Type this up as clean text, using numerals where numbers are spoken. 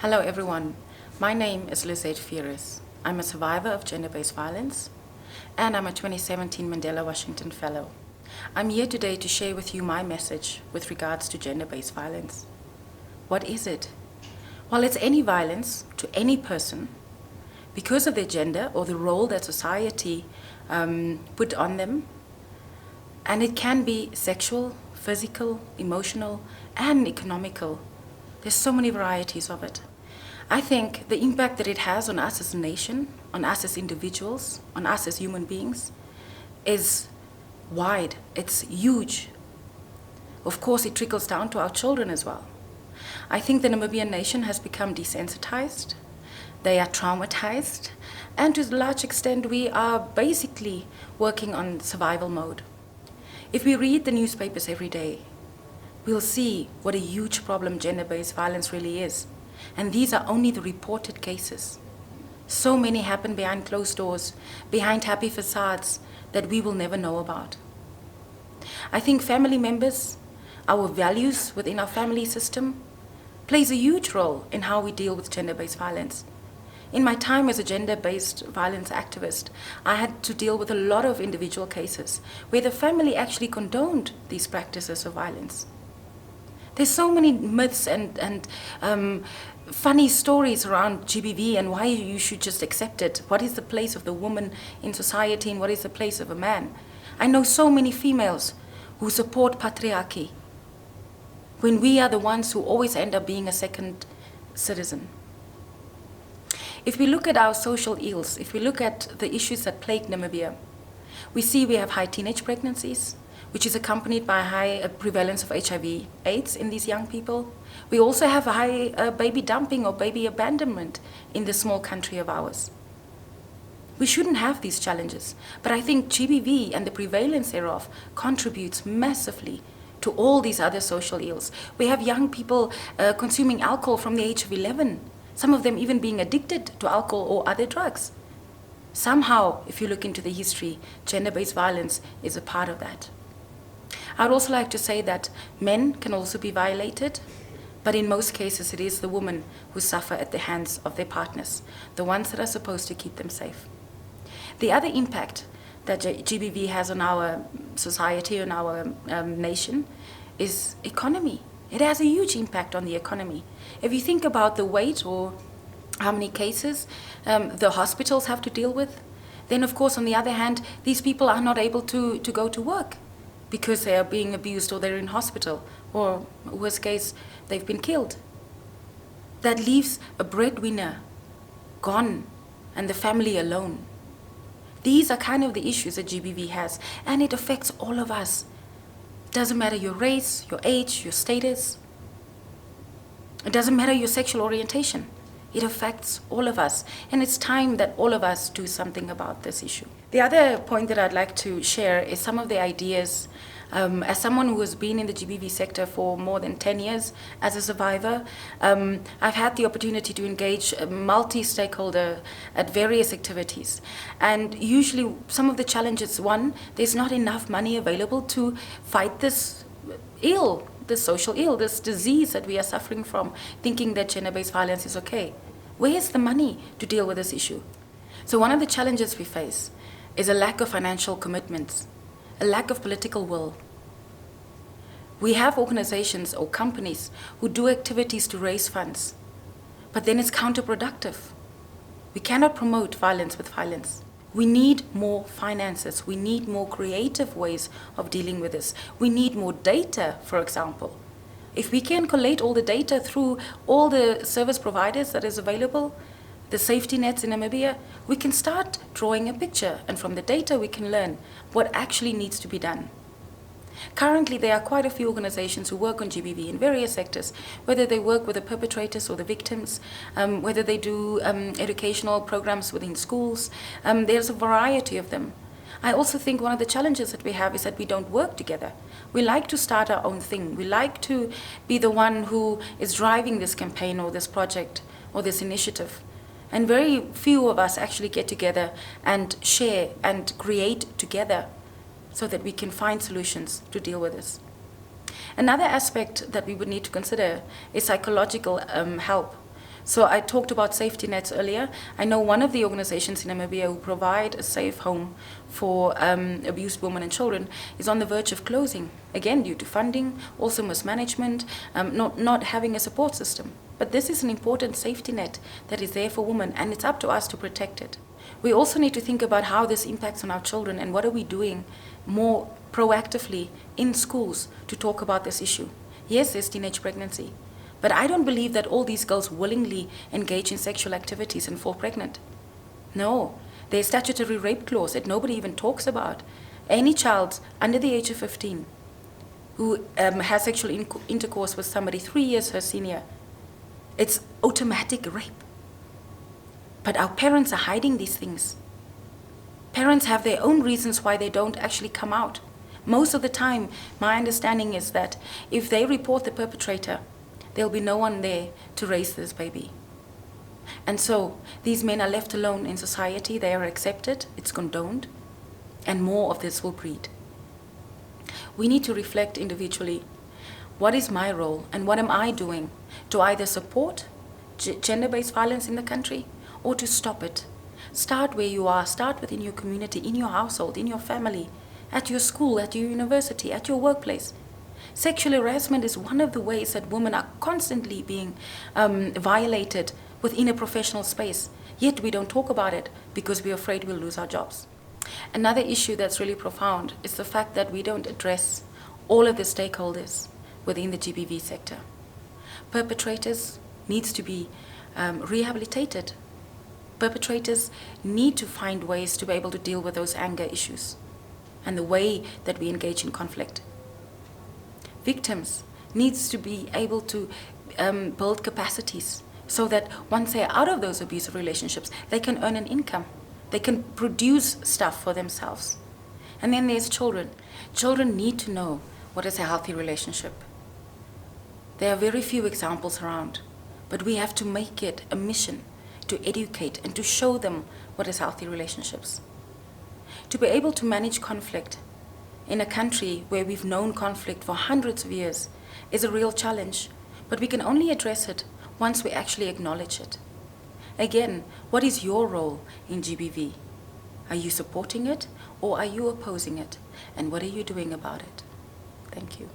Hello everyone, my name is Lizette Fierus. I'm a survivor of gender-based violence and I'm a 2017 Mandela Washington Fellow. I'm here today to share with you my message with regards to gender-based violence. What is it? Well, it's any violence to any person because of their gender or the role that society put on them. And it can be sexual, physical, emotional, and economical. There's so many varieties of it. I think the impact that it has on us as a nation, on us as individuals, on us as human beings, is wide. It's huge. Of course, it trickles down to our children as well. I think the Namibian nation has become desensitized. They are traumatized. And to a large extent, we are basically working on survival mode. If we read the newspapers every day, we'll see what a huge problem gender-based violence really is. And these are only the reported cases. So many happen behind closed doors, behind happy facades that we will never know about. I think family members, our values within our family system, plays a huge role in how we deal with gender-based violence. In my time as a gender-based violence activist, I had to deal with a lot of individual cases where the family actually condoned these practices of violence. There's so many myths and funny stories around GBV and why you should just accept it. What is the place of the woman in society and what is the place of a man? I know so many females who support patriarchy when we are the ones who always end up being a second citizen. If we look at our social ills, if we look at the issues that plague Namibia, we see we have high teenage pregnancies, which is accompanied by a high prevalence of HIV/AIDS in these young people. We also have a high baby dumping or baby abandonment in this small country of ours. We shouldn't have these challenges, but I think GBV and the prevalence thereof contributes massively to all these other social ills. We have young people consuming alcohol from the age of 11, some of them even being addicted to alcohol or other drugs. Somehow, if you look into the history, gender-based violence is a part of that. I'd also like to say that men can also be violated, but in most cases it is the women who suffer at the hands of their partners, the ones that are supposed to keep them safe. The other impact that GBV has on our society, on our nation, is economy. It has a huge impact on the economy. If you think about the weight or how many cases the hospitals have to deal with, then of course on the other hand, these people are not able to go to work because they are being abused or they're in hospital, or worst case, they've been killed. That leaves a breadwinner gone and the family alone. These are kind of the issues that GBV has, and it affects all of us. Doesn't matter your race, your age, your status. It doesn't matter your sexual orientation. It affects all of us, and it's time that all of us do something about this issue. The other point that I'd like to share is some of the ideas. As someone who has been in the GBV sector for more than 10 years as a survivor, I've had the opportunity to engage multi-stakeholder at various activities. And usually some of the challenges, one, there's not enough money available to fight this social ill, this disease that we are suffering from, thinking that gender-based violence is okay. Where's the money to deal with this issue? So one of the challenges we face is a lack of financial commitments, a lack of political will. We have organizations or companies who do activities to raise funds, but then it's counterproductive. We cannot promote violence with violence. We need more finances. We need more creative ways of dealing with this. We need more data, for example. If we can collate all the data through all the service providers that is available, the safety nets in Namibia, we can start drawing a picture, and from the data we can learn what actually needs to be done. Currently, there are quite a few organizations who work on GBV in various sectors, whether they work with the perpetrators or the victims, whether they do educational programs within schools. There's a variety of them. I also think one of the challenges that we have is that we don't work together. We like to start our own thing. We like to be the one who is driving this campaign or this project or this initiative. And very few of us actually get together and share and create together so that we can find solutions to deal with this. Another aspect that we would need to consider is psychological help. So I talked about safety nets earlier. I know one of the organizations in Namibia who provide a safe home for abused women and children is on the verge of closing, again due to funding, also mismanagement, not having a support system. But this is an important safety net that is there for women, and it's up to us to protect it. We also need to think about how this impacts on our children and what are we doing more proactively in schools to talk about this issue. Yes, there's teenage pregnancy, but I don't believe that all these girls willingly engage in sexual activities and fall pregnant. No, there's statutory rape clause that nobody even talks about. Any child under the age of 15 who has sexual intercourse with somebody 3 years her senior, it's automatic rape. But our parents are hiding these things. Parents have their own reasons why they don't actually come out. Most of the time, my understanding is that if they report the perpetrator, there'll be no one there to raise this baby. And so these men are left alone in society, they are accepted, it's condoned, and more of this will breed. We need to reflect individually. What is my role and what am I doing to either support gender-based violence in the country or to stop it? Start where you are, start within your community, in your household, in your family, at your school, at your university, at your workplace. Sexual harassment is one of the ways that women are constantly being violated within a professional space. Yet we don't talk about it because we're afraid we'll lose our jobs. Another issue that's really profound is the fact that we don't address all of the stakeholders within the GBV sector. Perpetrators needs to be rehabilitated. Perpetrators need to find ways to be able to deal with those anger issues and the way that we engage in conflict. Victims needs to be able to build capacities so that once they're out of those abusive relationships, they can earn an income. They can produce stuff for themselves. And then there's children. Children need to know what is a healthy relationship. There are very few examples around, but we have to make it a mission to educate and to show them what is healthy relationships. To be able to manage conflict in a country where we've known conflict for hundreds of years is a real challenge, but we can only address it once we actually acknowledge it. Again, what is your role in GBV? Are you supporting it or are you opposing it? And what are you doing about it? Thank you.